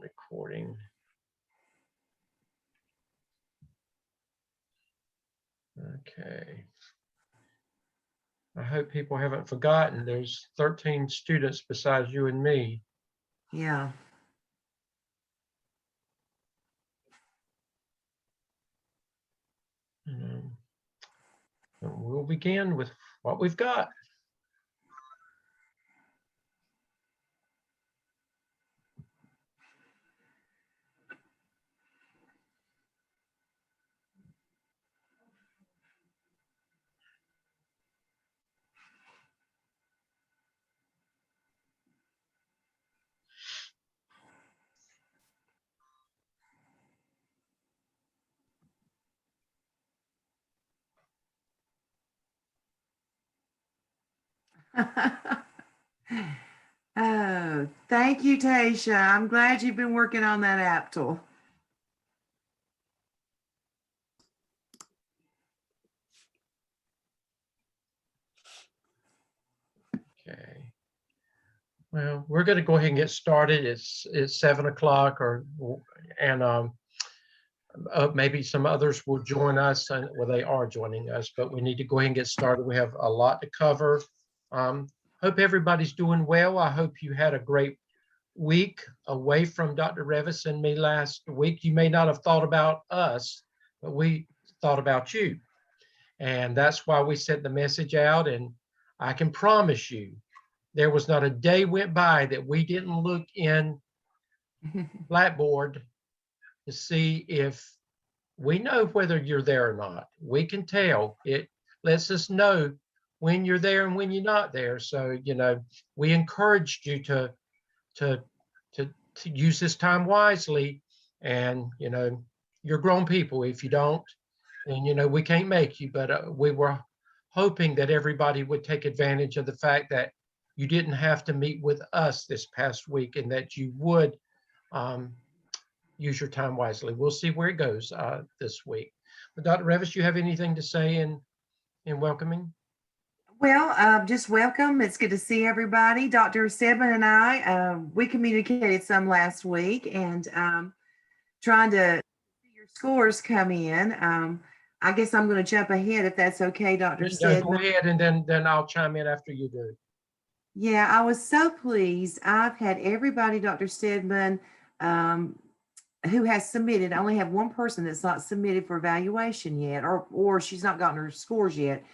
recording. Okay. I hope people haven't forgotten there's 13 students besides you and me. Yeah. And we'll begin with what we've got. Oh, thank you, Tasha. I'm glad you've been working on that AAPTEL. Okay. Well, we're going to go ahead and get started. It's 7 o'clock, and maybe some others will join us, and well, they are joining us, but we need to go ahead and get started. We have a lot to cover. Hope everybody's doing well. I hope you had a great week away from Dr. Revis and me last week. You may not have thought about us, but we thought about you. And that's why we sent the message out. And I can promise you, there was not a day went by that we didn't look in Blackboard to see if we know whether you're there or not. We can tell. It lets us know when you're there and when you're not there. So, you know, we encouraged you to use this time wisely. And, you know, you're grown people. If you don't, then, you know, we can't make you, but we were hoping that everybody would take advantage of the fact that you didn't have to meet with us this past week, and that you would use your time wisely. We'll see where it goes this week. But Dr. Revis, you have anything to say in welcoming? Well, just welcome. It's good to see everybody. Dr. Stedman and I, we communicated some last week, and trying to see your scores come in. I guess I'm going to jump ahead if that's okay, Dr. Stedman. Go ahead, and then I'll chime in after you do. Yeah, I was so pleased. I've had everybody, Dr. Stedman, who has submitted. I only have one person that's not submitted for evaluation yet, or she's not gotten her scores yet.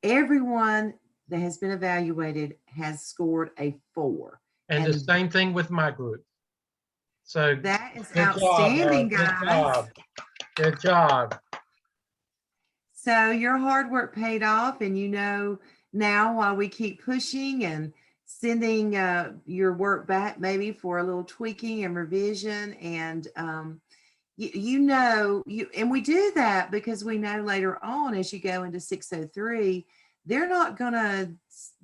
Everyone that has been evaluated has scored a 4. And the same thing with my group. So that is outstanding, guys. Good job. So your hard work paid off, and you know now while we keep pushing and sending your work back maybe for a little tweaking and revision, and and we do that because we know later on as you go into 603, they're not going to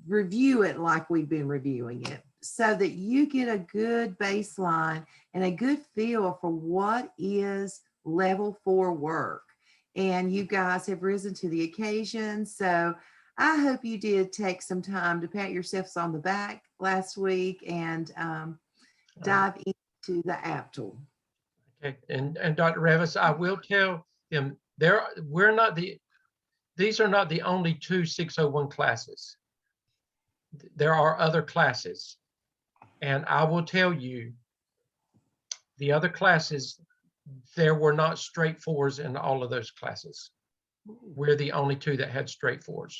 review it like we've been reviewing it, so that you get a good baseline and a good feel for what is level 4 work. And you guys have risen to the occasion. So I hope you did take some time to pat yourselves on the back last week and dive into the AAPTEL. Okay, and Dr. Revis, I will tell them these are not the only 2 601 classes. There are other classes, and I will tell you, the other classes, there were not straight 4s in all of those classes. We're the only 2 that had straight 4s.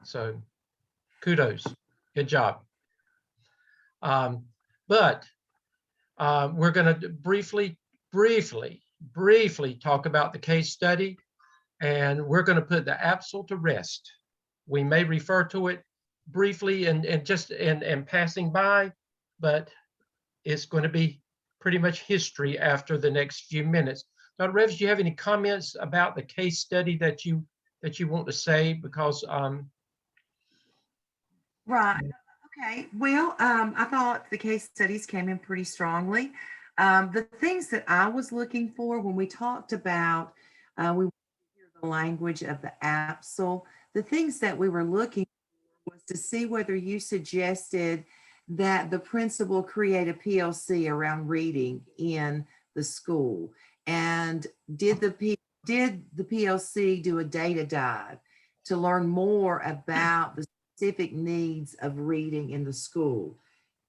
So kudos, good job. But we're going to briefly talk about the case study, and we're going to put the AAPTEL to rest. We may refer to it briefly and just in passing by, but it's going to be pretty much history after the next few minutes. Dr. Revis, do you have any comments about the case study that you want to say? Because right. Okay. Well, I thought the case studies came in pretty strongly. The things that I was looking for when we talked about, we hear the language of the AAPTEL, the things that we were looking for was to see whether you suggested that the principal create a PLC around reading in the school. And did the PLC do a data dive to learn more about the specific needs of reading in the school?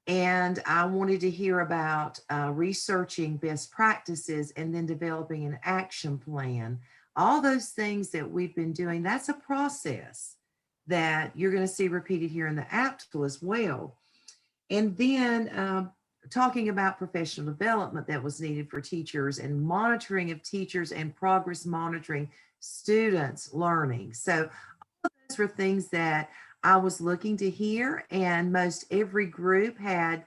And I wanted to hear about researching best practices and then developing an action plan. All those things that we've been doing, that's a process that you're going to see repeated here in the AAPTEL as well. And then talking about professional development that was needed for teachers and monitoring of teachers and progress monitoring students learning. So all those were things that I was looking to hear, and most every group had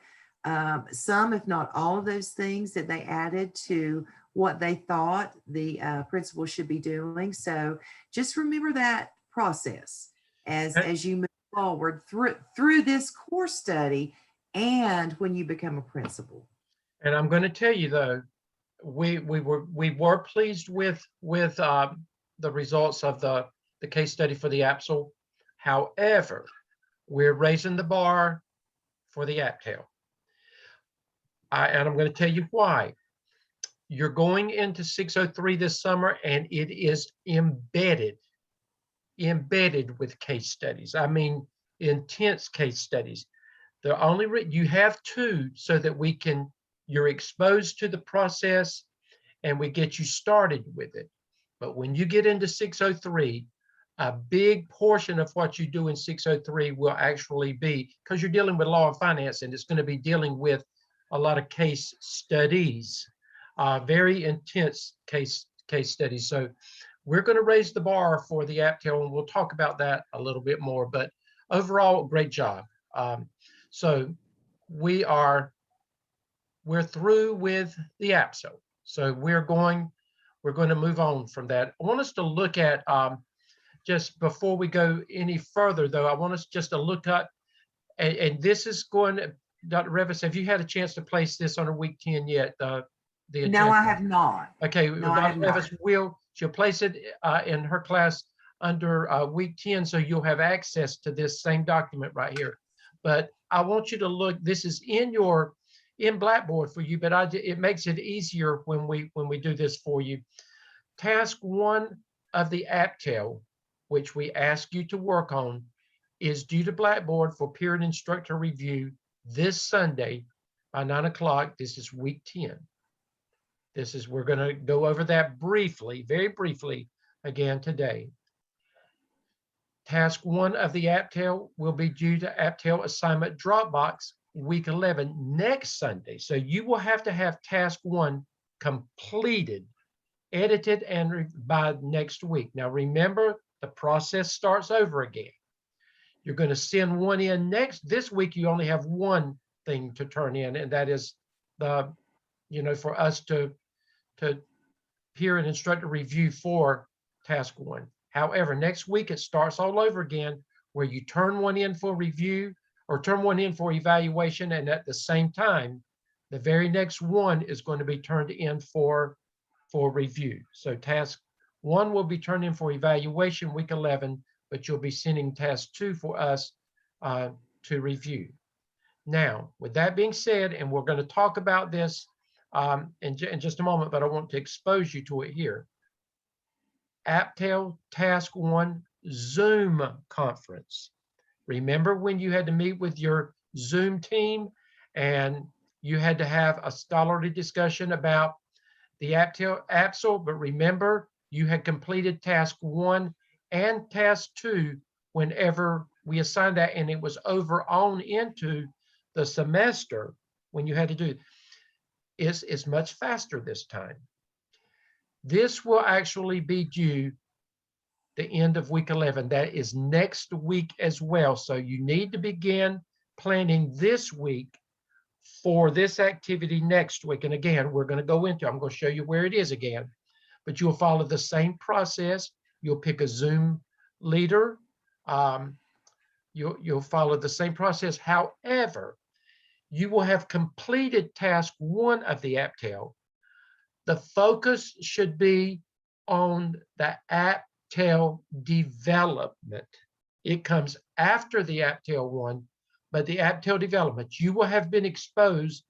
some, if not all of those things that they added to what they thought the principal should be doing. So just remember that process as you move forward through this course study and when you become a principal. And I'm going to tell you though, we were pleased with the results of the case study for the AAPTEL. However, we're raising the bar for the AAPTEL. And I'm going to tell you why. You're going into 603 this summer, and it is embedded with case studies. I mean, intense case studies. The only you have two so that you're exposed to the process and we get you started with it. But when you get into 603, a big portion of what you do in 603 will actually be, because you're dealing with law and finance, and it's going to be dealing with a lot of case studies, very intense case studies. So we're going to raise the bar for the AAPTEL, and we'll talk about that a little bit more. But overall, great job. So we're through with the AAPTEL. So we're going to move on from that. I want us to look at just before we go any further, though, I want us just to look at, and this is going to, Dr. Revis, have you had a chance to place this on a week 10 yet? The agenda? No, I have not. Okay, No, Dr. Revis she'll place it in her class under week 10, so you'll have access to this same document right here. But I want you to look, this is in Blackboard for you, but it makes it easier when we do this for you. Task 1 of the AAPTEL, which we ask you to work on, is due to Blackboard for peer and instructor review this Sunday by 9 o'clock. This is week 10. We're going to go over that briefly, very briefly again today. Task 1 of the AAPTEL will be due to AAPTEL assignment Dropbox week 11 next Sunday. So you will have to have task 1 completed, edited, and by next week. Now remember, the process starts over again. You're going to send one in this week. You only have one thing to turn in, and that is for us to peer and instructor review for task 1. However, next week it starts all over again, where you turn one in for review or turn one in for evaluation, and at the same time, the very next one is going to be turned in for review. So task 1 will be turned in for evaluation week 11, but you'll be sending task 2 for us to review. Now, with that being said, and we're going to talk about this in just a moment, but I want to expose you to it here. AAPTEL Task 1 Zoom conference. Remember when you had to meet with your Zoom team and you had to have a scholarly discussion about the AAPTEL, but remember you had completed task 1 and task 2 whenever we assigned that, and it was over on into the semester when you had to do it. It's much faster this time. This will actually be due the end of week 11. That is next week as well. So you need to begin planning this week for this activity next week. And again, I'm going to show you where it is again, but you'll follow the same process. You'll pick a Zoom leader. You'll follow the same process. However, you will have completed task 1 of the AAPTEL. The focus should be on the AAPTEL development. It comes after the AAPTEL 1, but the AAPTEL development. You will have been exposed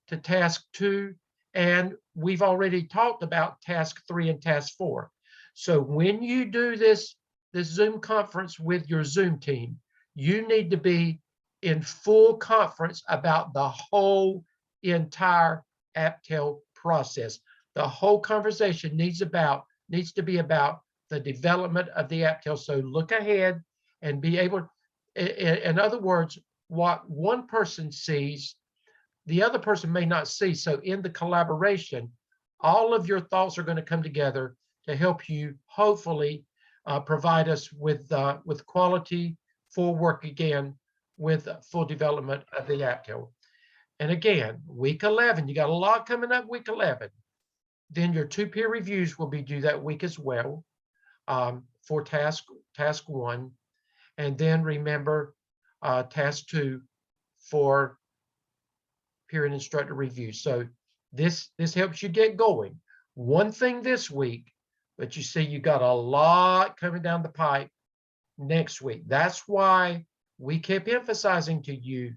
to task 2, and we've already talked about task 3 and task 4. So when you do this Zoom conference with your Zoom team, you need to be in full conference about the whole entire AAPTEL process. The whole conversation needs to be about the development of the AAPTEL. So look ahead and be able, in other words, what one person sees, the other person may not see. So in the collaboration, all of your thoughts are going to come together to help you hopefully provide us with quality full work again with full development of the AAPTEL. And again, week 11, you got a lot coming up week 11. Then your 2 peer reviews will be due that week as well for task 1. And then remember task 2 for peer and instructor review. So this helps you get going. One thing this week, but you see you got a lot coming down the pipe next week. That's why we kept emphasizing to you,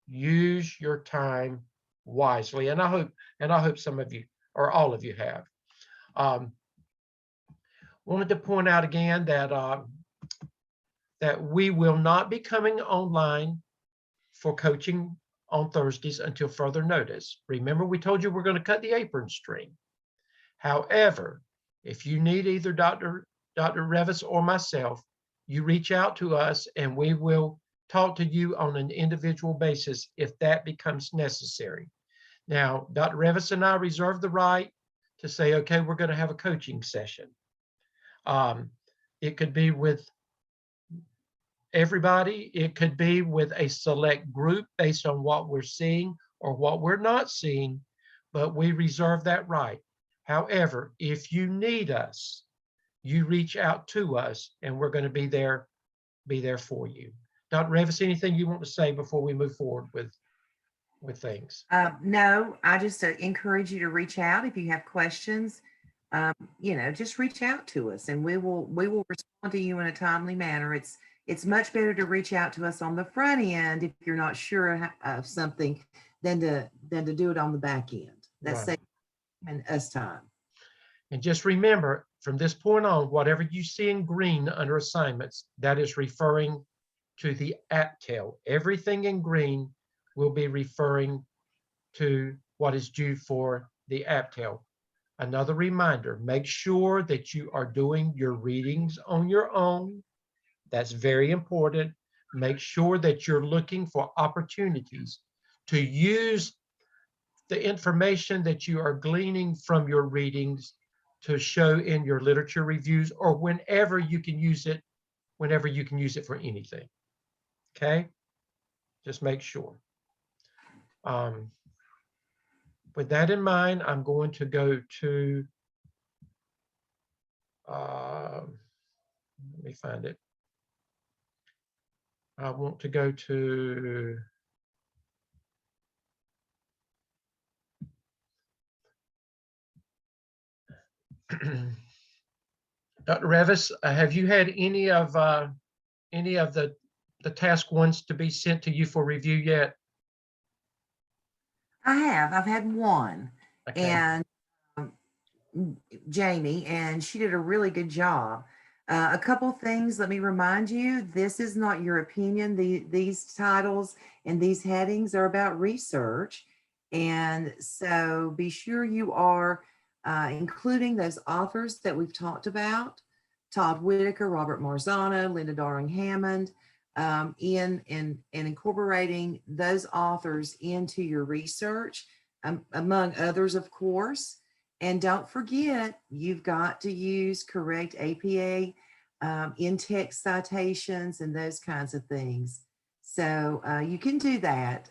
use your time wisely. And I hope some of you or all of you have. Wanted to point out again that that we will not be coming online for coaching on Thursdays until further notice. Remember, we told you we're going to cut the apron string. However, if you need either Dr. Revis or myself, you reach out to us and we will talk to you on an individual basis if that becomes necessary. Now, Dr. Revis and I reserve the right to say, okay, we're going to have a coaching session. It could be with everybody. It could be with a select group based on what we're seeing or what we're not seeing, but we reserve that right. However, if you need us, you reach out to us and we're going to be there for you. Dr. Revis, anything you want to say before we move forward with things? No, I just encourage you to reach out if you have questions. Just reach out to us and we will respond to you in a timely manner. It's much better to reach out to us on the front end if you're not sure of something than to do it on the back end. That's Right. saving us time. And just remember, from this point on, whatever you see in green under assignments, that is referring to the AAPTEL. Everything in green will be referring to what is due for the AAPTEL. Another reminder, make sure that you are doing your readings on your own. That's very important. Make sure that you're looking for opportunities to use the information that you are gleaning from your readings to show in your literature reviews or whenever you can use it for anything. Okay? Just make sure. With that in mind, I'm going to go to, let me find it. I want to go to Dr. Revis, have you had any of the task ones to be sent to you for review yet? I have. I've had one. Okay. And Jamie, and she did a really good job. A couple things, let me remind you, this is not your opinion. These titles and these headings are about research. And so be sure you are including those authors that we've talked about, Todd Whitaker, Robert Marzano, Linda Darling-Hammond, in incorporating those authors into your research, among others, of course. And don't forget, you've got to use correct APA in-text citations and those kinds of things. So you can do that.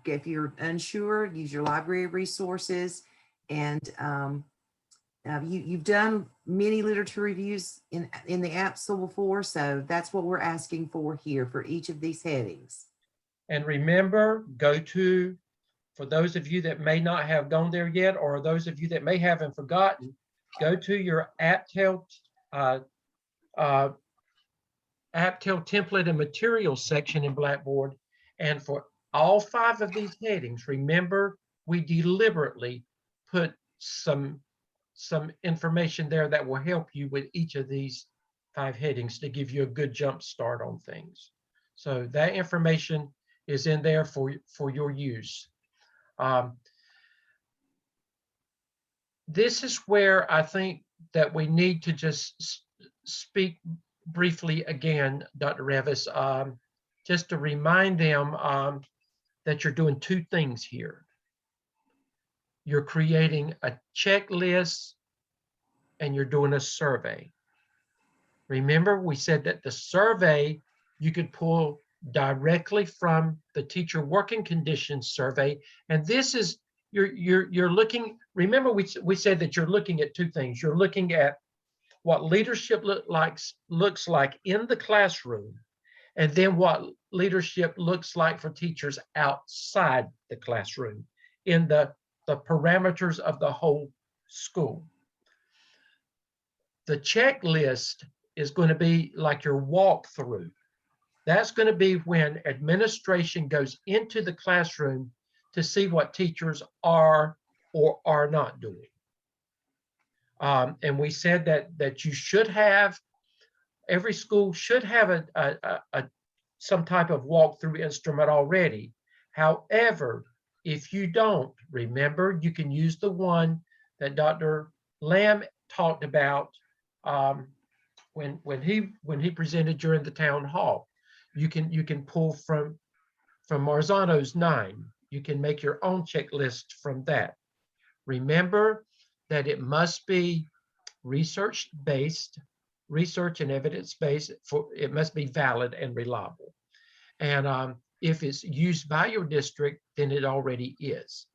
If you're unsure, use your library resources. And you've done many literature reviews in the AAPTEL before, so that's what we're asking for here for each of these headings. And remember, for those of you that may not have gone there yet, or those of you that may have and forgotten, go to your AAPTEL AAPTEL template and materials section in Blackboard And for all 5 of these headings, remember, we deliberately put some information there that will help you with each of these 5 headings to give you a good jump start on things. So that information is in there for your use. This is where I think that we need to just speak briefly again, Dr. Revis, just to remind them that you're doing 2 things here. You're creating a checklist and you're doing a survey. Remember, we said that the survey you could pull directly from the teacher working conditions survey, and this is you're looking. Remember, we said that you're looking at 2 things. You're looking at what leadership looks like in the classroom, and then what leadership looks like for teachers outside the classroom in the parameters of the whole school. The checklist is going to be like your walkthrough. That's going to be when administration goes into the classroom to see what teachers are or are not doing. And we said that you should have, every school should have some type of walkthrough instrument already. However, if you don't, remember, you can use the one that Dr. Lamb talked about when he presented during the town hall. You can pull from Marzano's 9. You can make your own checklist from that. Remember that it must be research-based, research and evidence-based. It must be valid and reliable. And if it's used by your district, then it already is.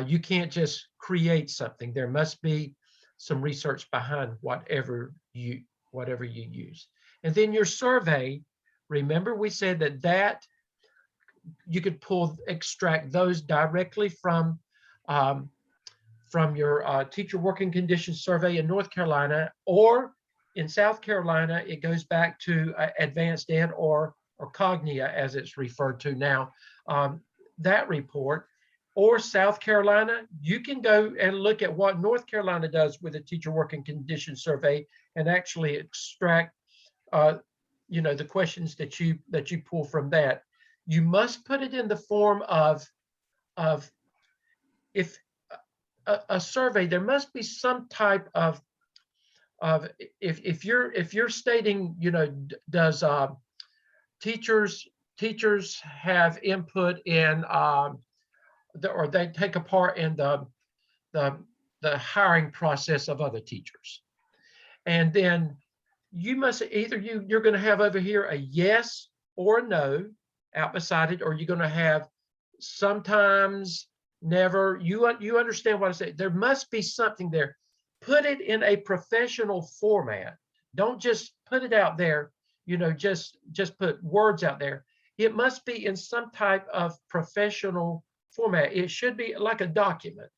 You can't just create something. There must be some research behind whatever you use. And then your survey, remember we said that you could extract those directly from your teacher working conditions survey in North Carolina, or in South Carolina, it goes back to Advanced Ed or Cognia as it's referred to now, that report. Or South Carolina, you can go and look at what North Carolina does with a teacher working conditions survey and actually extract the questions that you pull from that. You must put it in the form of if a survey, there must be some type of if you're stating, does teachers have input in or they take a part in the hiring process of other teachers, and then you must either you're going to have over here a yes or a no out beside it, or you're going to have sometimes, never. You understand what I say? There must be something there. Put it in a professional format. Don't just put it out there, just put words out there. It must be in some type of professional format. It should be like a document.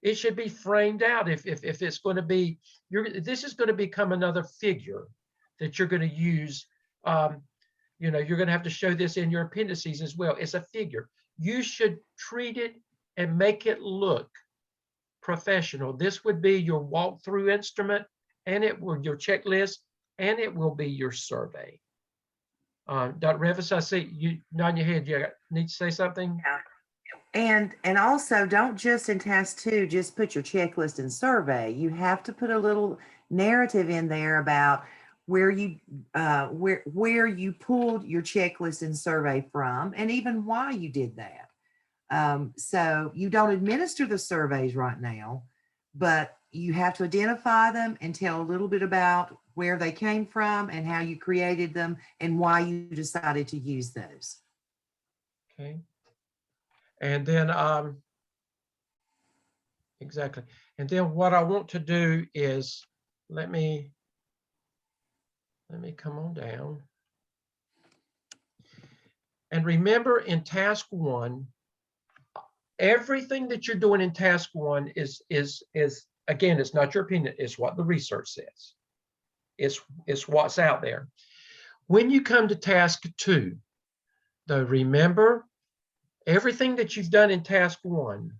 It should be framed out. If it's going to be, this is going to become another figure that you're going to use. You're going to have to show this in your appendices as well. It's a figure. You should treat it and make it look professional. This would be your walkthrough instrument, and it will your checklist, and it will be your survey. Dr. Revis, I see you nodding your head. You need to say something? Yeah. And also, don't just in task 2, just put your checklist and survey. You have to put a little narrative in there about where you pulled your checklist and survey from, and even why you did that. So you don't administer the surveys right now, but you have to identify them and tell a little bit about where they came from and how you created them and why you decided to use those. Okay. And then, exactly. And then what I want to do is, let me come on down. And remember, in task 1, everything that you're doing in task 1 is again, it's not your opinion, it's what the research says. It's what's out there. When you come to task 2, though, remember, everything that you've done in task 1,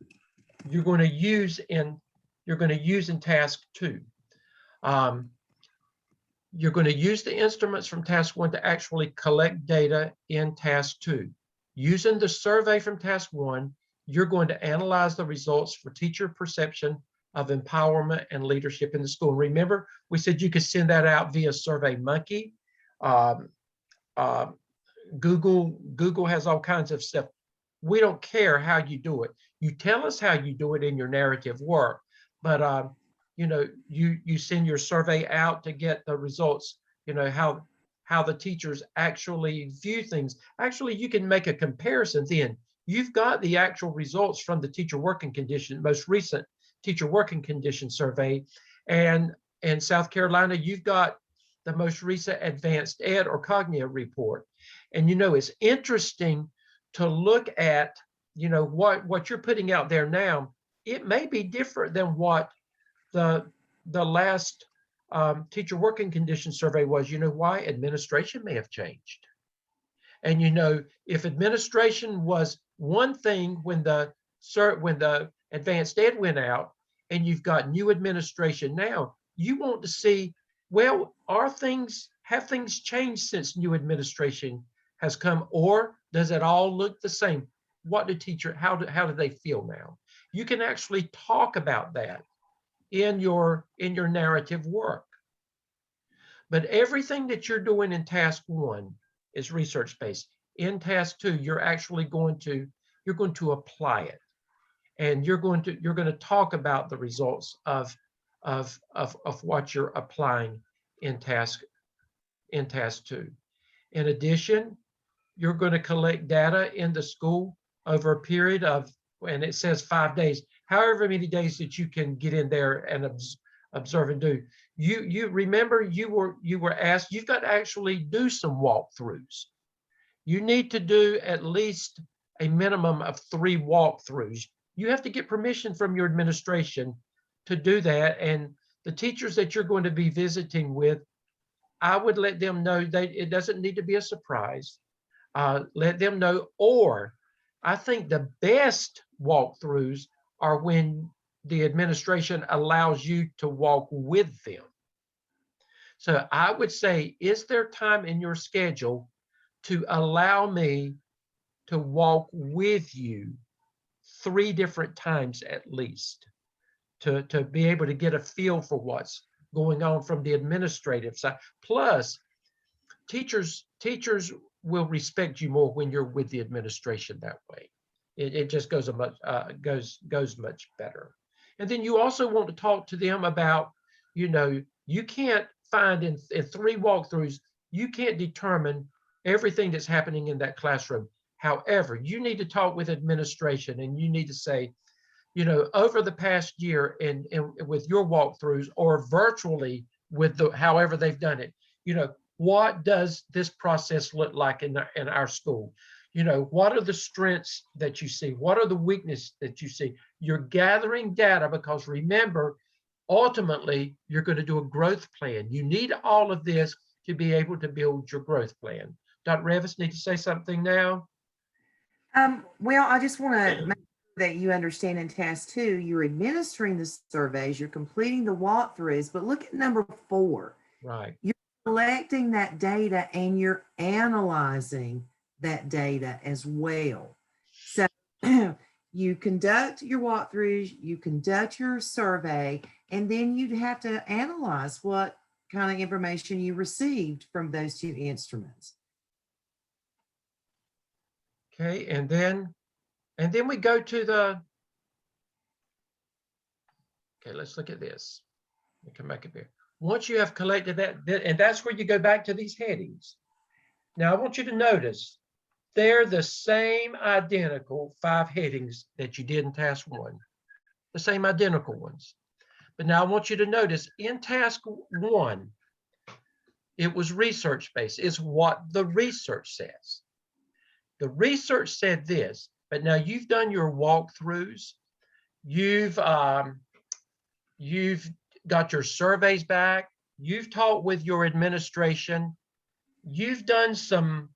you're going to use in task 2. You're going to use the instruments from task 1 to actually collect data in task 2. Using the survey from task 1, you're going to analyze the results for teacher perception of empowerment and leadership in the school. Remember, we said you could send that out via SurveyMonkey. Google has all kinds of stuff. We don't care how you do it. You tell us how you do it in your narrative work, but you know, you send your survey out to get the results, you know, how the teachers actually view things. Actually, you can make a comparison then. You've got the actual results from the teacher working condition, most recent teacher working condition survey. And in South Carolina, you've got the most recent advanced ed or cognitive report. And, you know, it's interesting to look at, you know, what you're putting out there now. It may be different than what the last teacher working condition survey was. You know why? Administration may have changed. And, you know, if administration was one thing when the advanced ed went out, and you've got new administration now, you want to see, well, have things changed since new administration has come, or does it all look the same? How do they feel now? You can actually talk about that in your narrative work. But everything that you're doing in task 1 is research-based. In task 2, you're actually going to apply it, and you're going to talk about the results of what you're applying in task 2. In addition, you're going to collect data in the school over a period of, and it says 5 days, however many days that you can get in there and observe and do. You remember you were asked, you've got to actually do some walkthroughs. You need to do at least a minimum of 3 walkthroughs. You have to get permission from your administration to do that. And the teachers that you're going to be visiting with, I would let them know that it doesn't need to be a surprise. Let them know, or I think the best walkthroughs are when the administration allows you to walk with them. So I would say, is there time in your schedule to allow me to walk with you 3 different times at least, to be able to get a feel for what's going on from the administrative side? Plus, teachers will respect you more when you're with the administration that way. It just goes much better. And then you also want to talk to them about, you know, you can't find in 3 walkthroughs, you can't determine everything that's happening in that classroom. However, you need to talk with administration, and you need to say, you know, over the past year and with your walkthroughs, or virtually with however they've done it, you know, what does this process look like in our school? You know, what are the strengths that you see? What are the weaknesses that you see? You're gathering data because, remember, ultimately, you're going to do a growth plan. You need all of this to be able to build your growth plan. Dr. Revis, need to say something now? Well, I just want to make sure that you understand in task 2, you're administering the surveys, you're completing the walkthroughs, but look at number 4. Right. You're collecting that data and you're analyzing that data as well. So you conduct your walkthroughs, you conduct your survey, and then you'd have to analyze what kind of information you received from those 2 instruments. Okay, and then we go to the, okay, let's look at this. We can make it bigger. Once you have collected that, and that's where you go back to these headings. Now, I want you to notice they're the same identical 5 headings that you did in task 1, the same identical ones. But now I want you to notice in task 1, it was research-based. It's what the research says. The research said this, but now you've done your walkthroughs. You've got your surveys back. You've talked with your administration. You've done some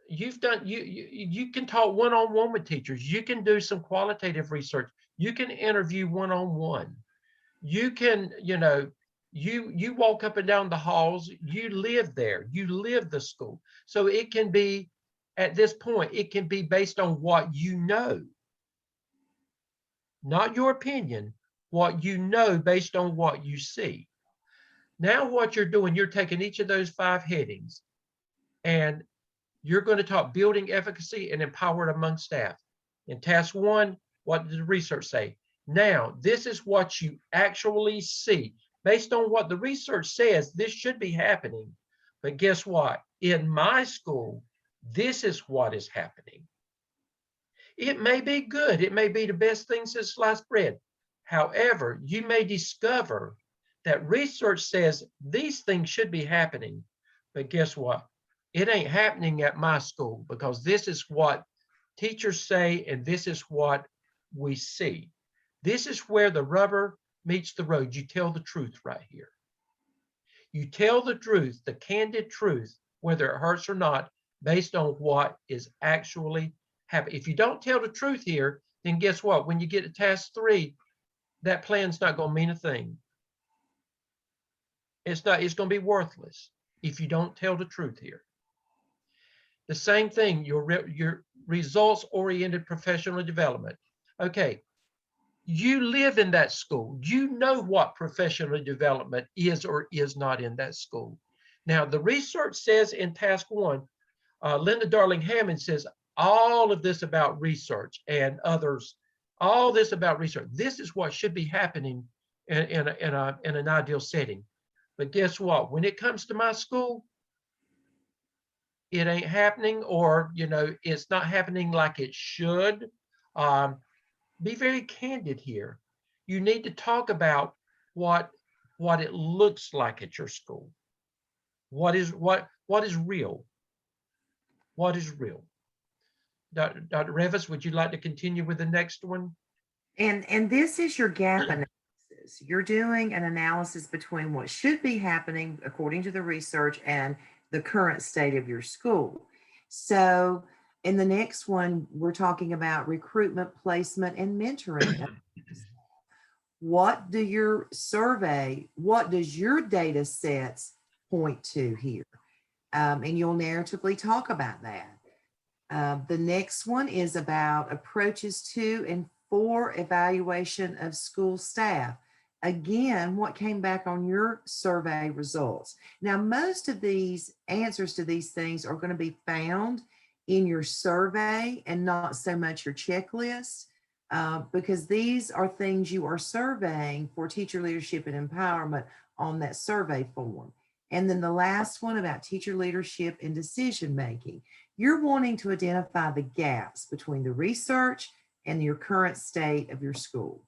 you've done, you can talk one-on-one with teachers. You can do some qualitative research. You can interview one-on-one. You can, you walk up and down the halls, you live there, you live the school. So it can be, at this point, it can be based on what you know, not your opinion, what you know based on what you see. Now what you're doing, you're taking each of those 5 headings and you're going to talk building efficacy and empowered among staff. In task 1, what did the research say? Now, this is what you actually see. Based on what the research says, this should be happening. But guess what? In my school, this is what is happening. It may be good. It may be the best thing since sliced bread. However, you may discover that research says these things should be happening. But guess what? It ain't happening at my school because this is what teachers say and this is what we see. This is where the rubber meets the road. You tell the truth right here. You tell the truth, the candid truth, whether it hurts or not, based on what is actually happening. If you don't tell the truth here, then guess what? When you get to task 3, that plan's not going to mean a thing. It's going to be worthless if you don't tell the truth here. The same thing, your results-oriented professional development. Okay, you live in that school. You know what professional development is or is not in that school. Now, the research says in task 1, Linda Darling Hammond says all of this about research and others, all this about research. This is what should be happening in an ideal setting. But guess what? When it comes to my school, it ain't happening, or it's not happening like it should. Be very candid here. You need to talk about what it looks like at your school. What is real? What is real? Dr. Revis, would you like to continue with the next one? And this is your gap analysis. You're doing an analysis between what should be happening according to the research and the current state of your school. So in the next one, we're talking about recruitment, placement, and mentoring. What does your data sets point to here? And you'll narratively talk about that. The next one is about approaches to and for evaluation of school staff. Again, what came back on your survey results? Now, most of these answers to these things are going to be found in your survey and not so much your checklist, because these are things you are surveying for teacher leadership and empowerment on that survey form. And then the last one about teacher leadership and decision making. You're wanting to identify the gaps between the research and your current state of your school.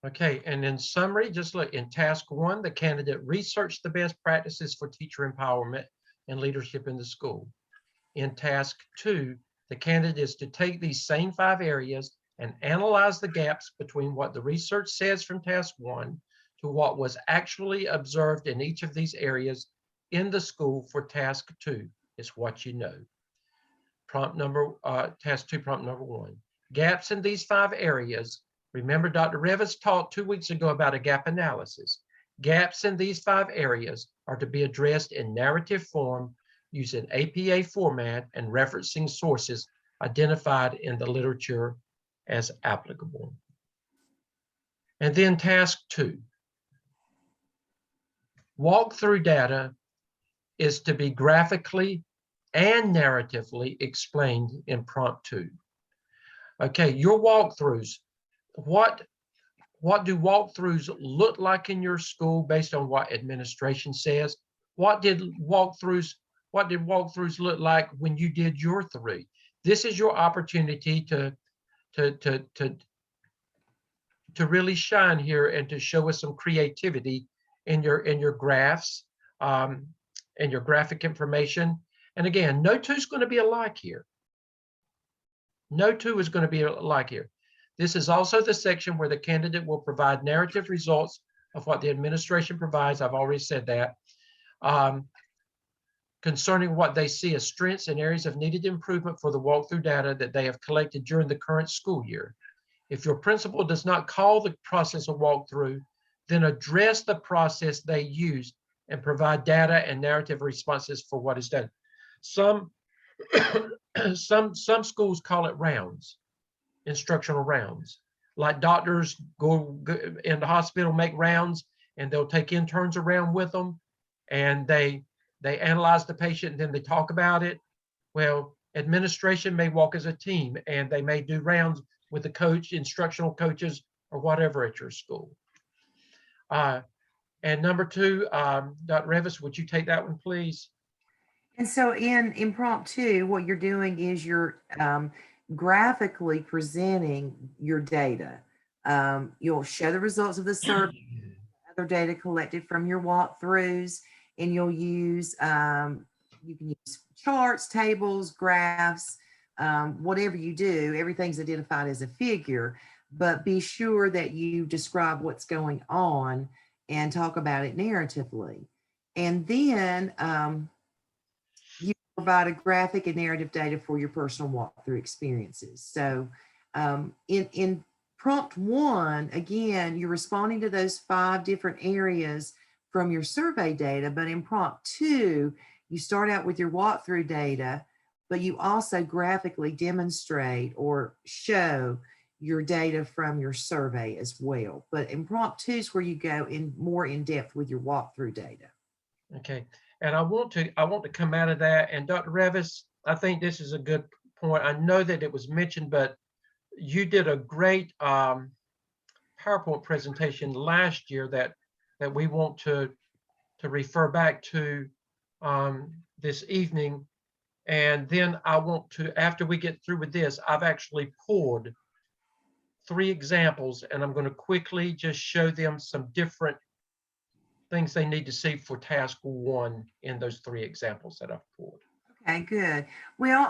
Okay, and in summary, just look in task 1, the candidate researched the best practices for teacher empowerment and leadership in the school. In task 2, the candidate is to take these same 5 areas and analyze the gaps between what the research says from task 1 to what was actually observed in each of these areas in the school for task 2. It's what you know. Task 2, prompt number 1. Gaps in these 5 areas. Remember, Dr. Revis talked 2 weeks ago about a gap analysis. Gaps in these 5 areas are to be addressed in narrative form using APA format and referencing sources identified in the literature as applicable. And then task 2. Walkthrough data is to be graphically and narratively explained in prompt 2. Okay, your walkthroughs. What do walkthroughs look like in your school based on what administration says? What did walkthroughs look like when you did your 3? This is your opportunity to really shine here and to show us some creativity in your graphs and your graphic information. And again, no 2 is going to be alike here. No 2 is going to be alike here. This is also the section where the candidate will provide narrative results of what the administration provides. I've already said that. concerning what they see as strengths and areas of needed improvement for the walkthrough data that they have collected during the current school year. If your principal does not call the process a walkthrough, then address the process they use and provide data and narrative responses for what is done. Some some schools call it rounds, instructional rounds. Like doctors go in the hospital, make rounds, and they'll take interns around with them, and they analyze the patient, and then they talk about it. Well, administration may walk as a team, and they may do rounds with the coach, instructional coaches, or whatever at your school. And number two, Dr. Revis, would you take that one, please? And so in prompt two, what you're doing is you're graphically presenting your data. You'll show the results of the survey, other data collected from your walkthroughs, and you'll use, you can use charts, tables, graphs, whatever you do, everything's identified as a figure, but be sure that you describe what's going on and talk about it narratively. And then you provide a graphic and narrative data for your personal walkthrough experiences. So in prompt one, again, you're responding to those 5 different areas from your survey data, but in prompt two, you start out with your walkthrough data, but you also graphically demonstrate or show your data from your survey as well. But in prompt two is where you go in more in depth with your walkthrough data. Okay, and I want to come out of that. And Dr. Revis, I think this is a good point. I know that it was mentioned, but you did a great PowerPoint presentation last year that we want to refer back to this evening. And then I want to, after we get through with this, I've actually pulled 3 examples, and I'm going to quickly just show them some different things they need to see for task 1 in those 3 examples that I've pulled. Okay, good. Well,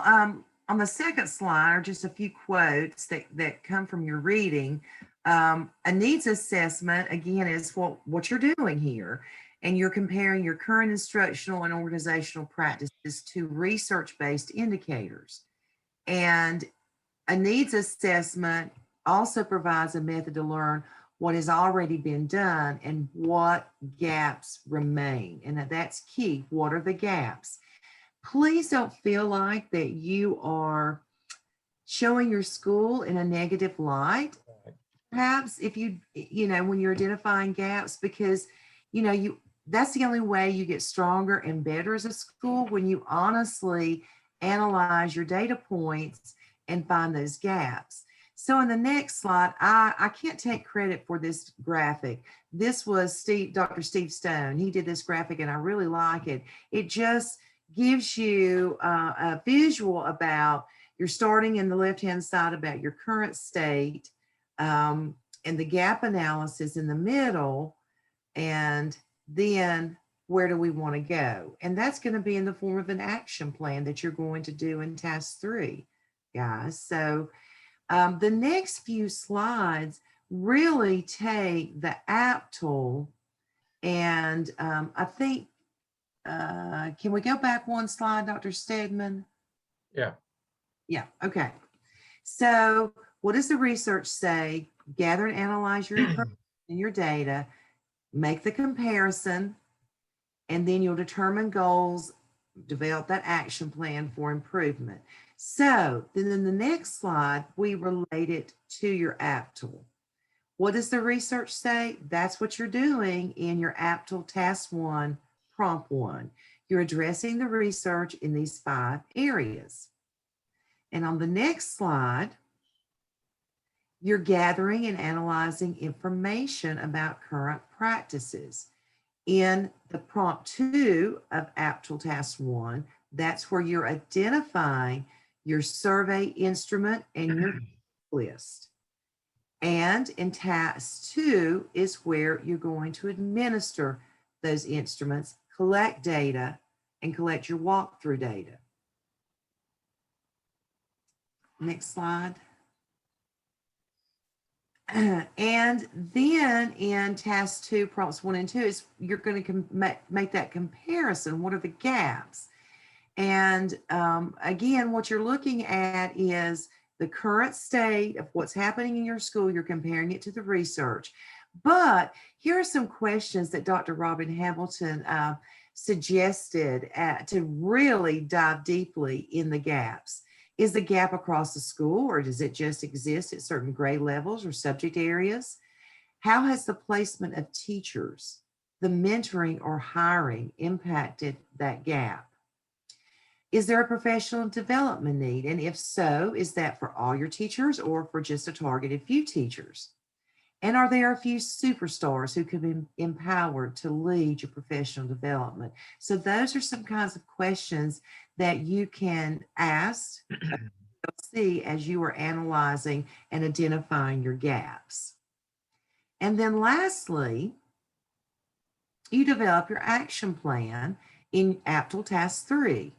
on the second slide are just a few quotes that come from your reading. A needs assessment, again, is what you're doing here. And you're comparing your current instructional and organizational practices to research-based indicators. And a needs assessment also provides a method to learn what has already been done and what gaps remain. And that's key. What are the gaps? Please don't feel like that you are showing your school in a negative light. Perhaps if you know, when you're identifying gaps, because, you know, that's the only way you get stronger and better as a school, when you honestly analyze your data points and find those gaps. So in the next slide, I can't take credit for this graphic. This was Dr. Steve Stone. He did this graphic and I really like it. It just gives you a visual about, you're starting in the left-hand side about your current state, and the gap analysis in the middle, and then where do we want to go? And that's going to be in the form of an action plan that you're going to do in task 3, guys. So the next few slides really take the AAPTEL, and I think, can we go back one slide, Dr. Stedman? Yeah. Yeah, okay. So what does the research say? Gather and analyze your information and your data, make the comparison, and then you'll determine goals, develop that action plan for improvement. So then in the next slide, we relate it to your AAPTEL. What does the research say? That's what you're doing in your AAPTEL Task 1, Prompt 1. You're addressing the research in these 5 areas. And on the next slide, you're gathering and analyzing information about current practices. In the prompt 2 of AAPTEL Task 1, that's where you're identifying your survey instrument and your list. And in task 2 is where you're going to administer those instruments, collect data, and collect your walkthrough data. Next slide. And then in task 2, prompts 1 and 2, is you're going to make that comparison. What are the gaps? And again, what you're looking at is the current state of what's happening in your school. You're comparing it to the research. But here are some questions that Dr. Robin Hamilton suggested to really dive deeply in the gaps. Is the gap across the school, or does it just exist at certain grade levels or subject areas? How has the placement of teachers, the mentoring or hiring impacted that gap? Is there a professional development need? And if so, is that for all your teachers or for just a targeted few teachers? And are there a few superstars who can be empowered to lead your professional development? So those are some kinds of questions that you can ask, see as you are analyzing and identifying your gaps. And then lastly, you develop your action plan in AAPTEL Task 3.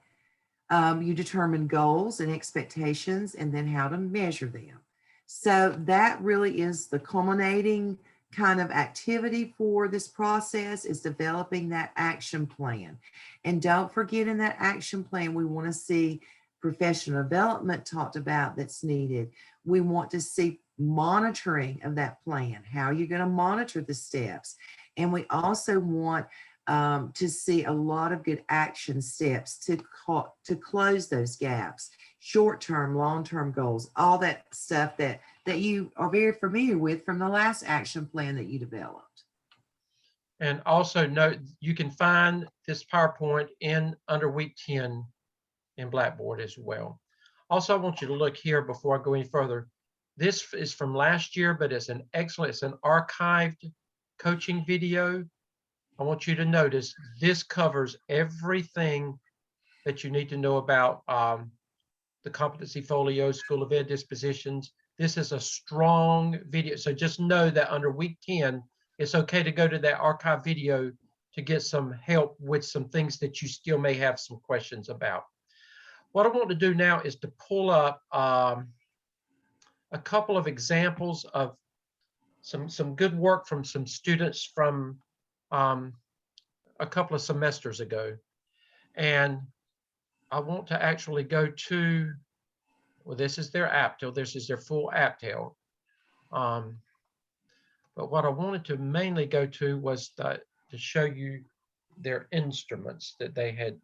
You determine goals and expectations and then how to measure them. So that really is the culminating kind of activity for this process, is developing that action plan. And don't forget, in that action plan, we want to see professional development talked about that's needed. We want to see monitoring of that plan. How are you going to monitor the steps? And we also want to see a lot of good action steps to close those gaps, short-term, long-term goals, all that stuff that you are very familiar with from the last action plan that you developed. And also note, you can find this PowerPoint under week 10 in Blackboard as well. Also, I want you to look here before I go any further. This is from last year, but it's an archived coaching video. I want you to notice this covers everything that you need to know about the competency folio, School of Ed dispositions. This is a strong video. So just know that under week 10, it's okay to go to that archive video to get some help with some things that you still may have some questions about. What I want to do now is to pull up a couple of examples of some good work from some students from a couple of semesters ago. And I want to actually go to, well, this is their AAPTEL, this is their full AAPTEL. But what I wanted to mainly go to was to show you their instruments that they had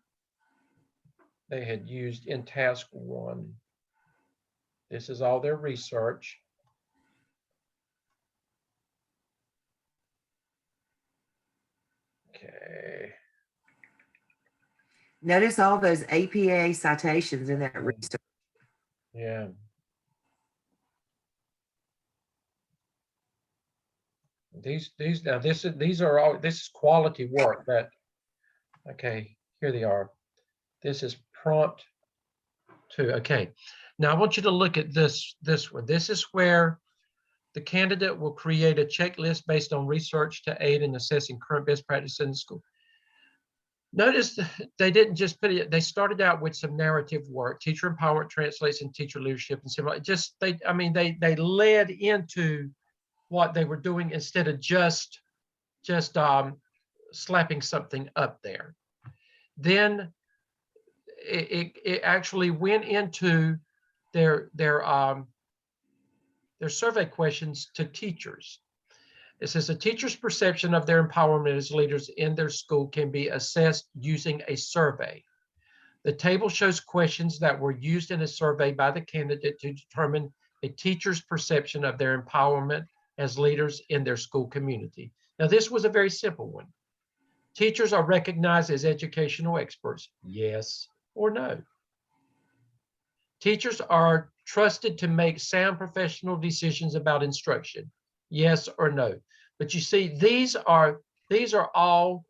used in task 1. This is all their research. Okay. Notice all those APA citations in that research. Yeah. These is quality work. Okay, here they are. This is prompt 2. Okay. Now I want you to look at this one. This is where the candidate will create a checklist based on research to aid in assessing current best practice in the school. Notice they didn't just put it, they started out with some narrative work. Teacher empowerment translates into teacher leadership and similar. They led into what they were doing instead of just slapping something up there. Then it actually went into their survey questions to teachers. It says a teacher's perception of their empowerment as leaders in their school can be assessed using a survey. The table shows questions that were used in a survey by the candidate to determine a teacher's perception of their empowerment as leaders in their school community. Now, this was a very simple one. Teachers are recognized as educational experts, yes or no. Teachers are trusted to make sound professional decisions about instruction, yes or no. But you see, these are all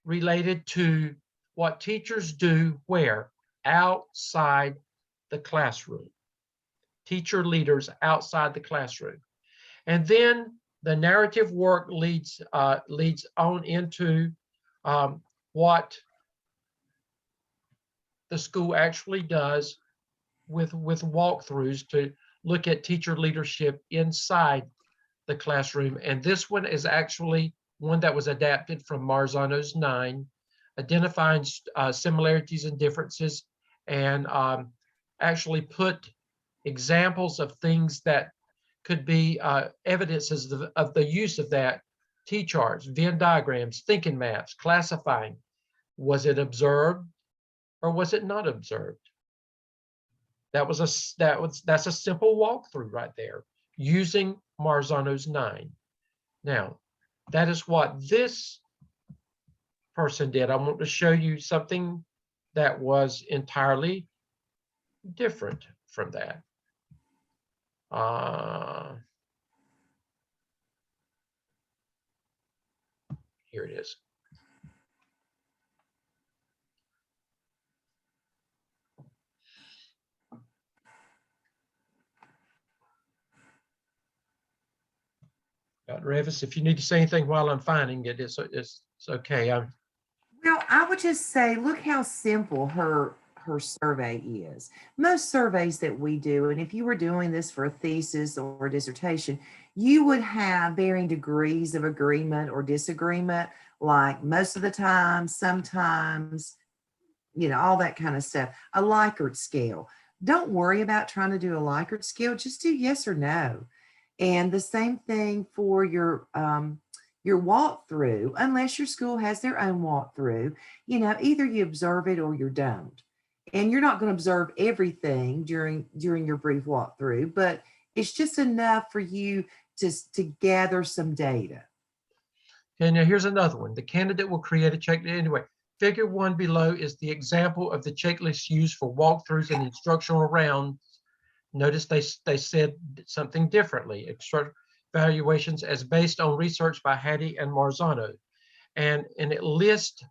related to what teachers do where? Outside the classroom. Teacher leaders outside the classroom. And then the narrative work leads on into what the school actually does with walkthroughs to look at teacher leadership inside the classroom. And this one is actually one that was adapted from Marzano's 9. identifying similarities and differences, and actually put examples of things that could be evidences of the use of that. T-charts, Venn diagrams, thinking maps, classifying. Was it observed or was it not observed? That's a simple walkthrough right there using Marzano's 9. Now, that is what this person did. I want to show you something that was entirely different from that. Here it is. Revis, if you need to say anything while I'm finding it, it's okay. Well, I would just say, look how simple her survey is. Most surveys that we do, and if you were doing this for a thesis or a dissertation, you would have varying degrees of agreement or disagreement, like most of the time, sometimes, all that kind of stuff. A Likert scale. Don't worry about trying to do a Likert scale. Just do yes or no. And the same thing for your walkthrough, unless your school has their own walkthrough, either you observe it or you don't. And you're not going to observe everything during your brief walkthrough, but it's just enough for you to gather some data. Okay, now here's another one. The candidate will create a checklist. Anyway, figure 1 below is the example of the checklist used for walkthroughs and instructional rounds. Notice they said something differently. Evaluations as based on research by Hattie and Marzano, and it lists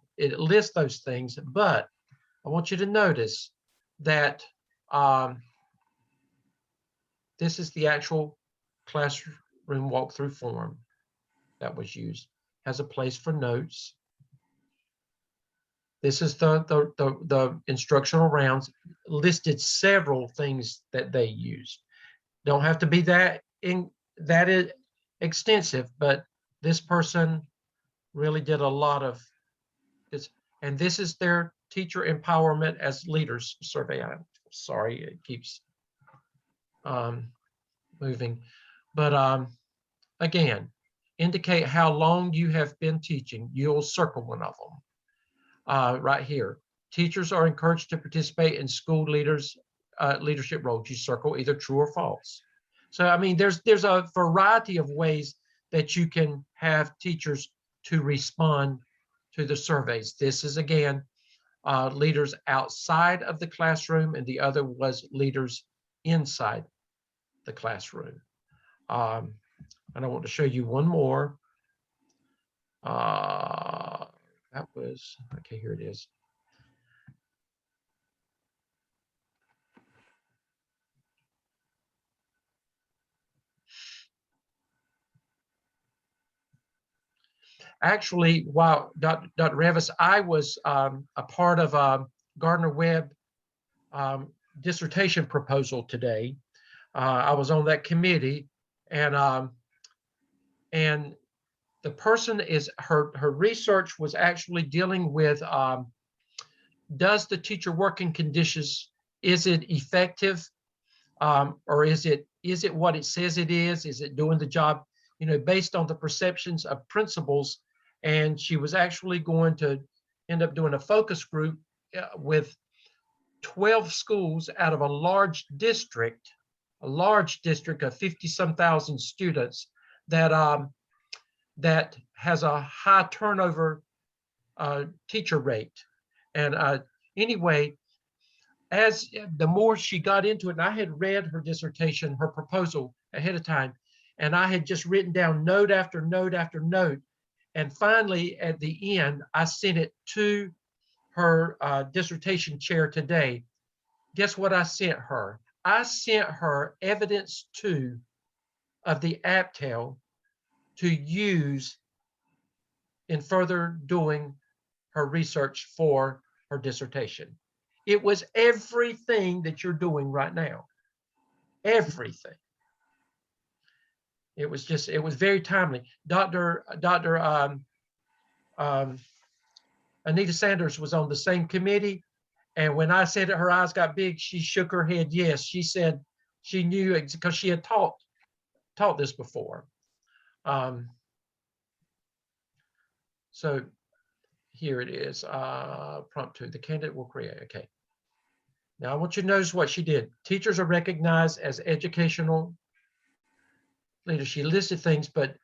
those things. But I want you to notice that this is the actual classroom walkthrough form that was used. Has a place for notes. This is the instructional rounds. Listed several things that they used. Don't have to be that extensive, but this person really did a lot of this. And this is their teacher empowerment as leaders survey. I'm sorry, it keeps moving. But again, indicate how long you have been teaching. You'll circle one of them right here. Teachers are encouraged to participate in school leadership roles. You circle either true or false. So, I mean, there's a variety of ways that you can have teachers to respond to the surveys. This is, again, leaders outside of the classroom, and the other was leaders inside the classroom. And I want to show you one more. That was, okay, here it is. Actually, while Dr. Revis, I was a part of Gardner-Webb dissertation proposal today. I was on that committee, and the person is her research was actually dealing with does the teacher working conditions, is it effective, or is it what it says it is? Is it doing the job, based on the perceptions of principals? And she was actually going to end up doing a focus group with 12 schools out of a large district of 50-some thousand students that has a high turnover teacher rate. And anyway, as the more she got into it, and I had read her dissertation, her proposal ahead of time, and I had just written down note after note after note. And finally, at the end, I sent it to her dissertation chair today. Guess what I sent her? I sent her evidence 2 of the AAPTEL to use in further doing her research for her dissertation. It was everything that you're doing right now. Everything. It was very timely. Dr. Anita Sanders was on the same committee. And when I said that her eyes got big, she shook her head. Yes, she said she knew it because she had taught this before. So here it is, prompt 2, the candidate will create, okay. Now I want you to notice what she did. Teachers are recognized as educational leaders. She listed things, but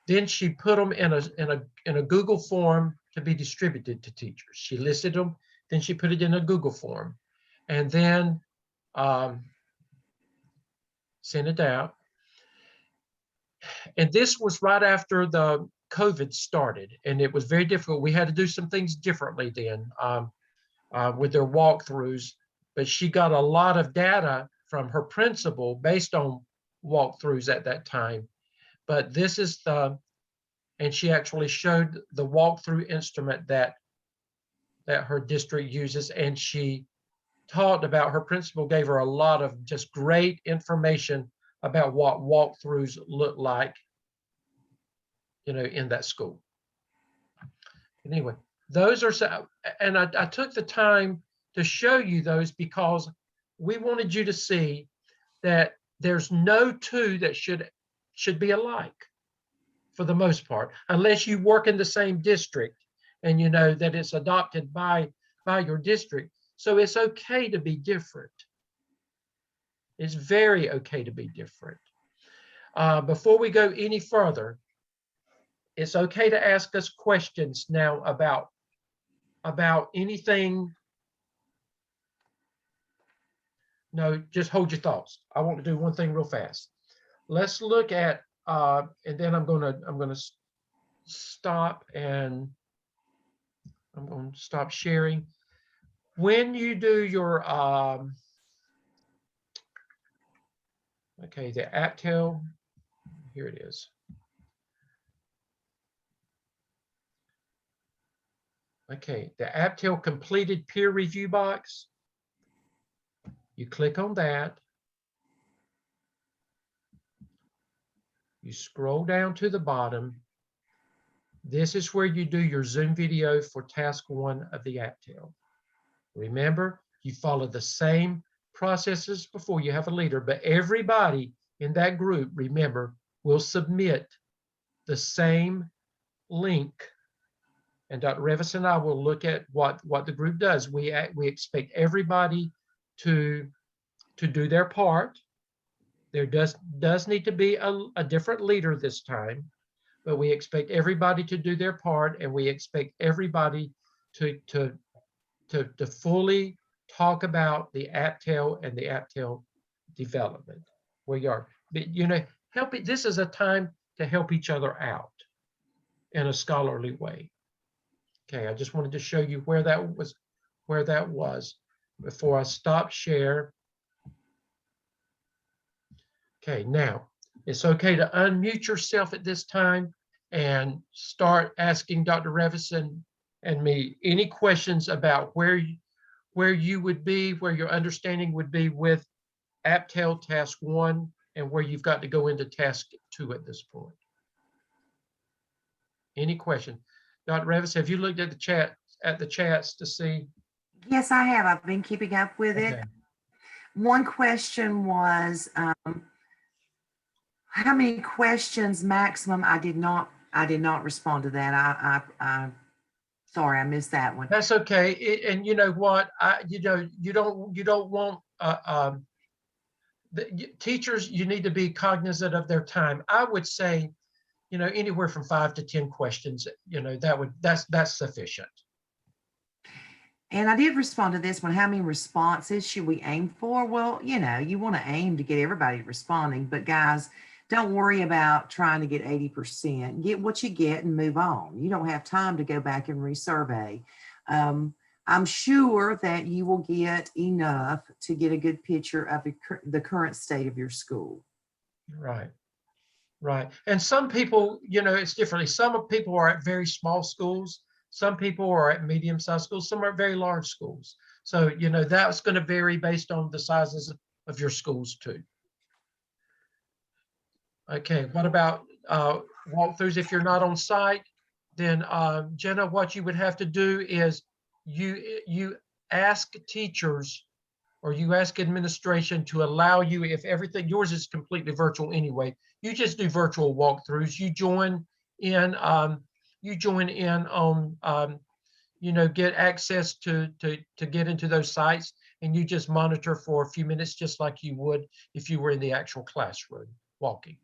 then she put them in a Google form to be distributed to teachers. She listed them, then she put it in a Google form, and then sent it out. And this was right after the COVID started, and it was very difficult. We had to do some things differently then with their walkthroughs, but she got a lot of data from her principal based on walkthroughs at that time. But this is and she actually showed the walkthrough instrument that her district uses, and she talked about, her principal gave her a lot of just great information about what walkthroughs look like, in that school. Anyway, those are, and I took the time to show you those because we wanted you to see that there's no two that should be alike for the most part, unless you work in the same district and you know that it's adopted by your district. So it's okay to be different. It's very okay to be different. Before we go any further, it's okay to ask us questions now about anything. No, just hold your thoughts. I want to do one thing real fast. Let's look at, and then I'm gonna stop, and I'm going to stop sharing. When you do your, okay, the AAPTEL, here it is. Okay, the AAPTEL completed peer review box. You click on that. You scroll down to the bottom. This is where you do your Zoom video for task 1 of the AAPTEL. Remember, you follow the same processes before. You have a leader, but everybody in that group, remember, will submit the same link. And Dr. Revis and I will look at what the group does. We expect everybody to do their part. There does need to be a different leader this time, but we expect everybody to do their part, and we expect everybody to fully talk about the AAPTEL and the AAPTEL development where you are. But this is a time to help each other out in a scholarly way. Okay, I just wanted to show you where that was before I stop share. Okay, now it's okay to unmute yourself at this time and start asking Dr. Revison and me any questions about where you would be, where your understanding would be with AAPTEL task 1, and where you've got to go into task 2 at this point. Any question? Dr. Revis, have you looked at the chats to see? Yes, I have. I've been keeping up with it. Okay. One question was, how many questions maximum? I did not respond to that. I sorry, I missed that one. That's okay. And you know what? You don't want teachers. You need to be cognizant of their time. I would say, anywhere from 5 to 10 questions. That's sufficient. And I did respond to this one. How many responses should we aim for? Well, you want to aim to get everybody responding, but guys, don't worry about trying to get 80%. Get what you get and move on. You don't have time to go back and resurvey. I'm sure that you will get enough to get a good picture of the current state of your school. Right. Right. And some people, it's differently. Some people are at very small schools. Some people are at medium-sized schools. Some are at very large schools. So, that's going to vary based on the sizes of your schools too. Okay. What about walkthroughs if you're not on site? then Jenna, what you would have to do is you ask teachers or you ask administration to allow you, if everything, yours is completely virtual anyway, you just do virtual walkthroughs. You join in on, get access to get into those sites, and you just monitor for a few minutes, just like you would if you were in the actual classroom walking.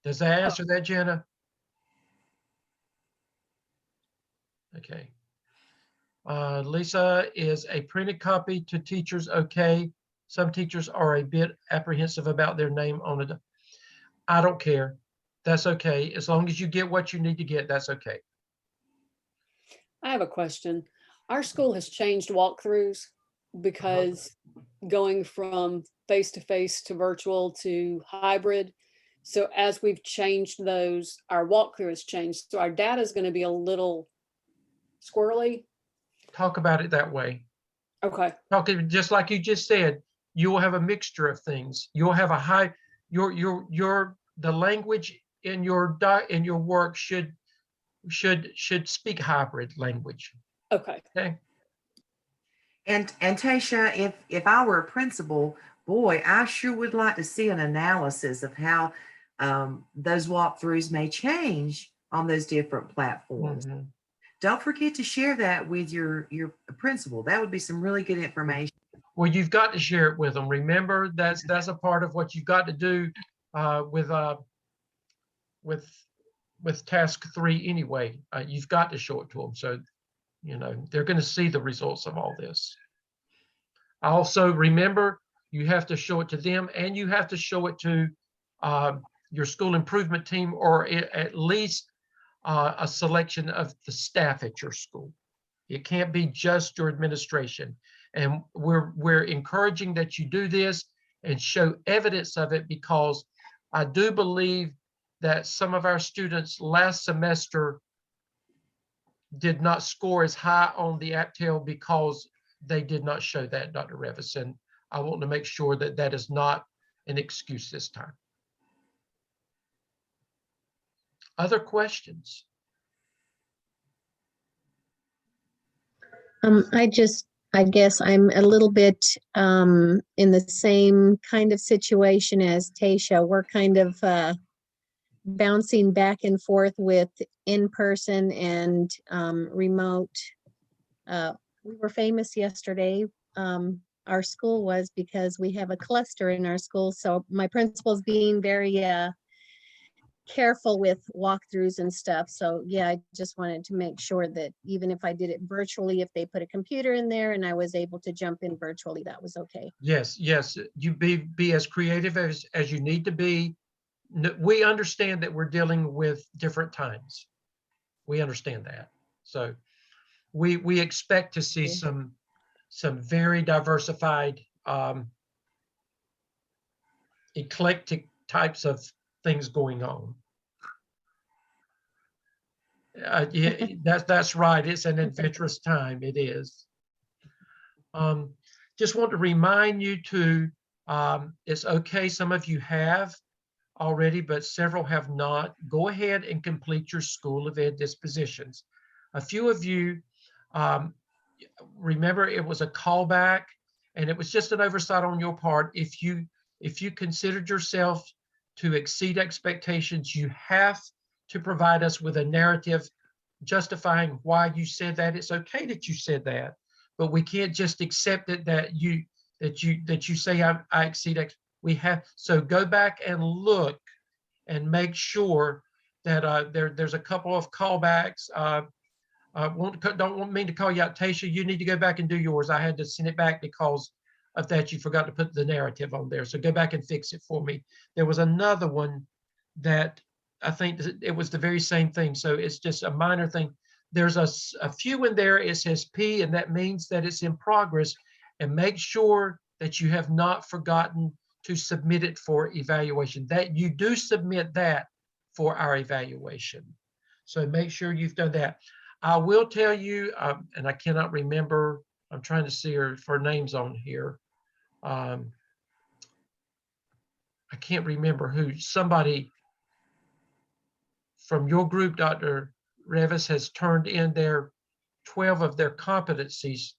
Does that answer that, Jenna? Okay. Lisa, is a printed copy to teachers okay? Some teachers are a bit apprehensive about their name on it. I don't care. That's okay. As long as you get what you need to get, that's okay. I have a question. Our school has changed walkthroughs because going from face-to-face to virtual to hybrid. So as we've changed those, our walkthrough has changed. So our data is going to be a little squirrely. Talk about it that way. Okay. Talking just like you just said, you will have a mixture of things. You'll have a high, the language in your work should speak hybrid language. Okay. Okay. And Tasha, if I were a principal, boy, I sure would like to see an analysis of how those walkthroughs may change on those different platforms. Mm-hmm. Don't forget to share that with your principal. That would be some really good information. Well, you've got to share it with them. Remember, that's a part of what you've got to do with task 3 anyway. You've got to show it to them, so they're going to see the results of all this. Also, remember, you have to show it to them, and you have to show it to your school improvement team, or at least a selection of the staff at your school. It can't be just your administration. And we're encouraging that you do this and show evidence of it, because I do believe that some of our students last semester did not score as high on the AAPTEL because they did not show that, Dr. Revis. And I want to make sure that that is not an excuse this time. Other questions? I guess I'm a little bit in the same kind of situation as Tasha. We're kind of bouncing back and forth with in-person and remote. We were famous yesterday. Our school was, because we have a cluster in our school. So my principal's being very careful with walkthroughs and stuff. So yeah, I just wanted to make sure that even if I did it virtually, if they put a computer in there and I was able to jump in virtually, that was okay. Yes, you be as creative as you need to be. We understand that we're dealing with different times. We understand that. So we expect to see some very diversified, eclectic types of things going on. Yeah, that's right. It's an adventurous time. It is. Just want to remind you to, it's okay, some of you have already, but several have not. Go ahead and complete your School of Ed dispositions. A few of you, remember, it was a callback, and it was just an oversight on your part. If you considered yourself to exceed expectations, you have to provide us with a narrative justifying why you said that. It's okay that you said that, but we can't just accept it that you say I exceed X. We have, so go back and look and make sure that there's a couple of callbacks. Don't mean to call you out, Tasha. You need to go back and do yours. I had to send it back because of that. You forgot to put the narrative on there. So go back and fix it for me. There was another one that I think it was the very same thing. So it's just a minor thing. There's a few in there. It says P, and that means that it's in progress. And make sure that you have not forgotten to submit it for evaluation, that you do submit that for our evaluation. So make sure you've done that. I will tell you, and I cannot remember, I'm trying to see her for names on here. I can't remember who, somebody from your group, Dr. Revis, has turned in their 12 of their competencies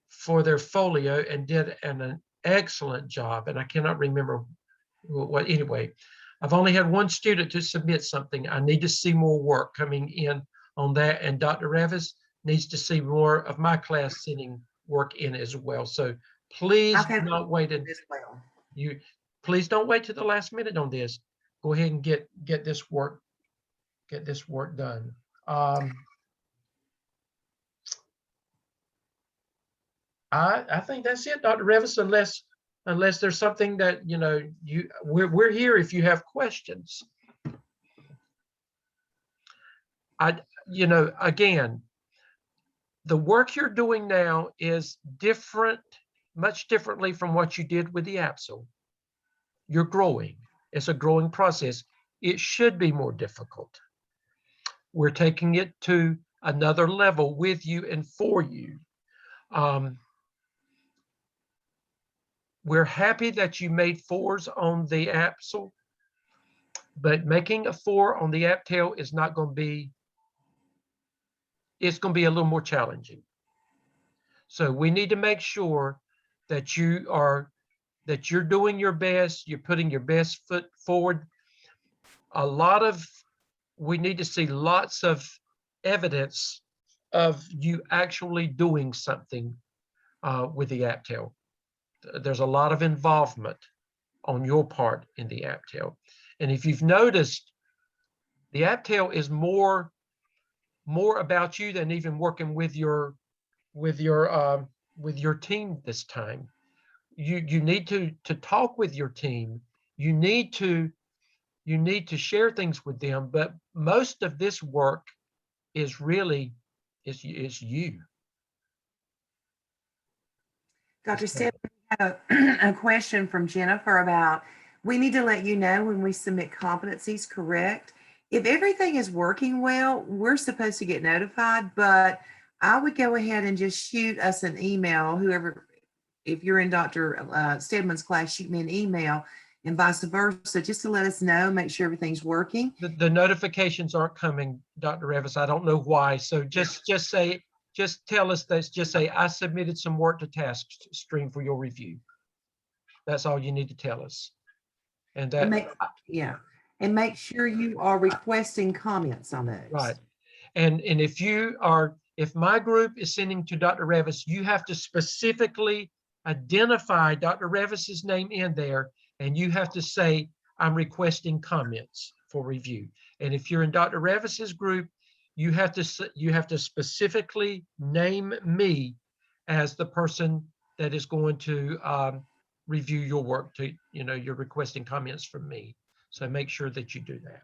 for their folio and did an excellent job. And I cannot remember what, anyway. I've only had one student to submit something. I need to see more work coming in on that. And Dr. Revis needs to see more of my class sending work in as well. So please I've had do not wait. as well. Please don't wait to the last minute on this. Go ahead and get this work done. I think that's it, Dr. Revis, unless there's something that, you know, we're here if you have questions. Again, the work you're doing now is different, much differently from what you did with the AAPTEL. You're growing. It's a growing process. It should be more difficult. We're taking it to another level with you and for you. We're happy that you made 4s on the AAPTEL, but making a 4 on the AAPTEL is not going to be, it's going to be a little more challenging. So we need to make sure that you're doing your best, you're putting your best foot forward. We need to see lots of evidence of you actually doing something with the AAPTEL. There's a lot of involvement on your part in the AAPTEL. And if you've noticed, the AAPTEL is more about you than even working with your team this time. You need to talk with your team. You need to share things with them, but most of this work is really is you. Dr. Step, we have a question from Jennifer about, we need to let you know when we submit competencies, correct? If everything is working well, we're supposed to get notified, but I would go ahead and just shoot us an email, whoever, if you're in Dr. Stedman's class, shoot me an email and vice versa, just to let us know, make sure everything's working. The notifications aren't coming, Dr. Revis. I don't know why. So just tell us this, just say, I submitted some work to task stream for your review. That's all you need to tell us. And that, and make sure you are requesting comments on those. right. And if my group is sending to Dr. Revis, you have to specifically identify Dr. Revis's name in there, and you have to say, I'm requesting comments for review. And if you're in Dr. Revis's group, you have to specifically name me as the person that is going to review your work. You're requesting comments from me. So make sure that you do that.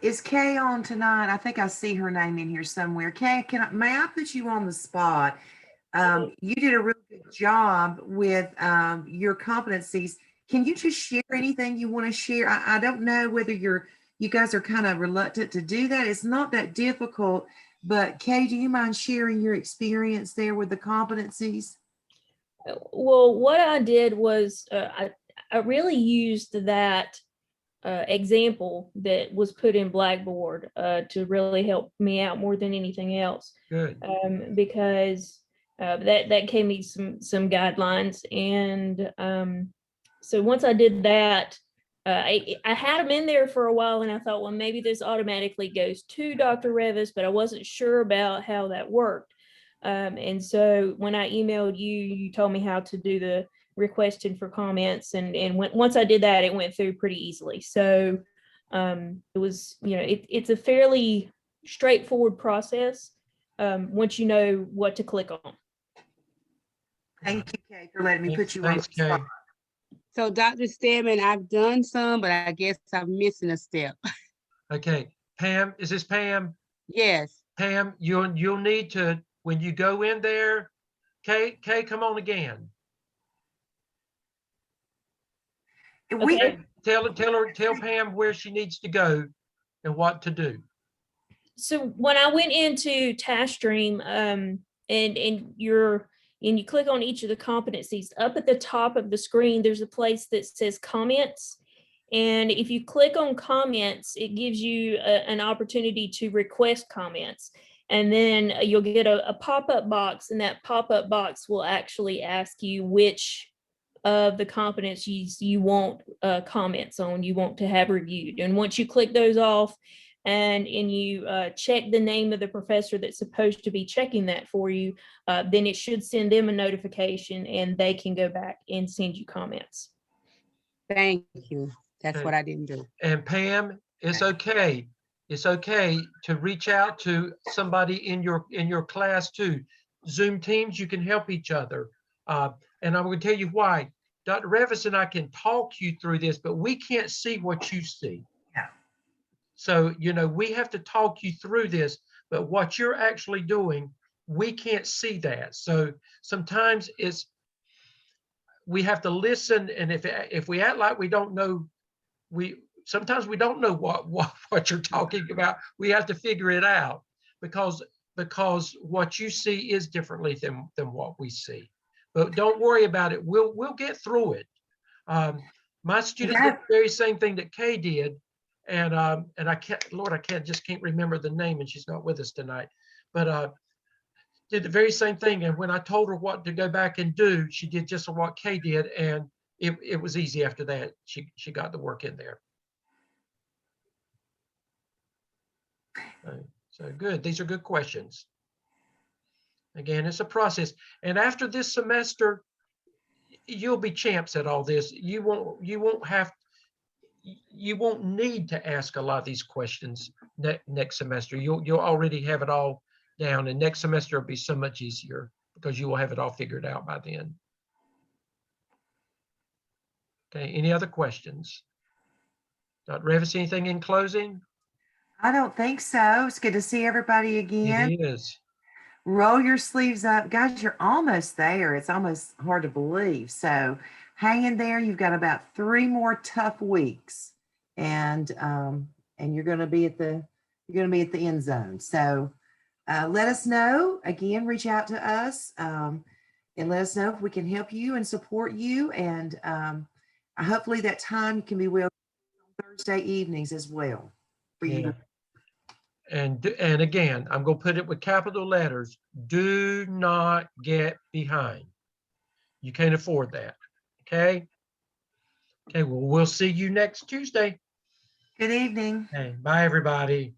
Is Kay on tonight? I think I see her name in here somewhere. Kay, may I put you on the spot? You did a really good job with your competencies. Can you just share anything you want to share? I don't know whether you guys are kind of reluctant to do that. It's not that difficult, but Kay, do you mind sharing your experience there with the competencies? Well, what I did was I really used that example that was put in Blackboard to really help me out more than anything else. Good. Because that gave me some guidelines, and so once I did that, I had them in there for a while, and I thought, well, maybe this automatically goes to Dr. Revis, but I wasn't sure about how that worked. And so when I emailed you, you told me how to do the requesting for comments, and once I did that, it went through pretty easily. So it was, it's a fairly straightforward process once you know what to click on. Thank you, Kay, for letting me put you on the Thanks, Kay. spot. So Dr. Stedman, I've done some, but I guess I'm missing a step. Okay, Pam, is this Pam? Yes. Pam, you'll need to, when you go in there, Kay, come on again. Okay. Tell Pam where she needs to go and what to do. So when I went into task stream, and you click on each of the competencies, up at the top of the screen, there's a place that says comments. And if you click on comments, it gives you an opportunity to request comments. And then you'll get a pop-up box, and that pop-up box will actually ask you which of the competencies you want comments on, you want to have reviewed. And once you click those off and you check the name of the professor that's supposed to be checking that for you, then it should send them a notification and they can go back and send you comments. Thank you. That's Okay. what I didn't do. And Pam, it's okay. It's okay to reach out to somebody in your class too. Zoom teams, you can help each other. And I'm going to tell you why. Dr. Revis and I can talk you through this, but we can't see what you see. Yeah. So, you know, we have to talk you through this, but what you're actually doing, we can't see that. So sometimes we have to listen. And if we act like we don't know, sometimes we don't know what you're talking about. We have to figure it out because what you see is differently than what we see. But don't worry about it. We'll get through it. My students did the very same thing that Kay did, and I can't remember the name, and she's not with us tonight. But did the very same thing. And when I told her what to go back and do, she did just what Kay did, and it was easy after that. She got the work in there. So good. These are good questions. Again, it's a process. And after this semester, you'll be champs at all this. You won't need to ask a lot of these questions next semester. You'll already have it all down, and next semester will be so much easier because you will have it all figured out by then. Okay, any other questions? Dr. Revis, anything in closing? I don't think so. It's good to see everybody again. It is. Roll your sleeves up. Guys, you're almost there. It's almost hard to believe. So hang in there. You've got about 3 more tough weeks. And you're gonna be at the end zone. So let us know. Again, reach out to us and let us know if we can help you and support you. And hopefully that time can be on Thursday evenings as well for you. Yeah. And again, I'm going to put it with capital letters. Do not get behind. You can't afford that. Okay. Okay. Well, we'll see you next Tuesday. Good evening. Okay. Bye, everybody.